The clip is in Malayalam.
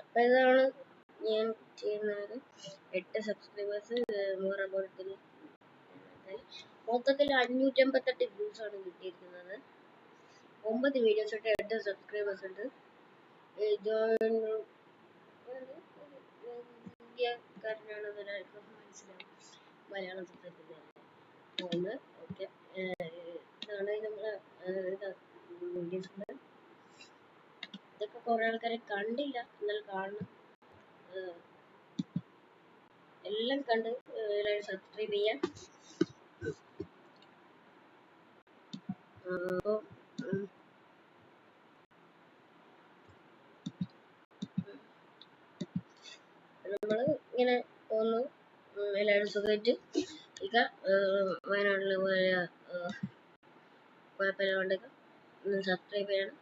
അപ്പോൾ ഇതാണ് ഞാൻ ചെയ്യുന്നത്. 8 സബ്സ്ക്രൈബേഴ്സ് മോർ അബൌട്ട് മൊത്തത്തിൽ 558 വ്യൂസ് ആണ് കിട്ടിയിരിക്കുന്നത്. 9 വീഡിയോസ് ഇട്ട് 8 സബ്സ്ക്രൈബേഴ്സ് ഉണ്ട്. ഇന്ത്യക്കാരനാണ് മനസ്സിലാവും, മലയാളം സംസാരിക്കുന്നത്. ഓക്കെ, ഇതാണ് നമ്മുടെ വീഡിയോസ്. ഇതൊക്കെ കുറെ ആൾക്കാരെ കണ്ടില്ല, എന്നാൽ കാണണം. എല്ലാം കണ്ട് എല്ലാവരും സബ്സ്ക്രൈബ് ചെയ്യാൻ. നമ്മള് ഇങ്ങനെ പോകുന്നു, എല്ലാവരും സുഖമായിട്ട് ഇക വയനാട്ടിലെ പോലെ കുഴപ്പമില്ലാണ്ട് സബ്സ്ക്രൈബ് ചെയ്യണം.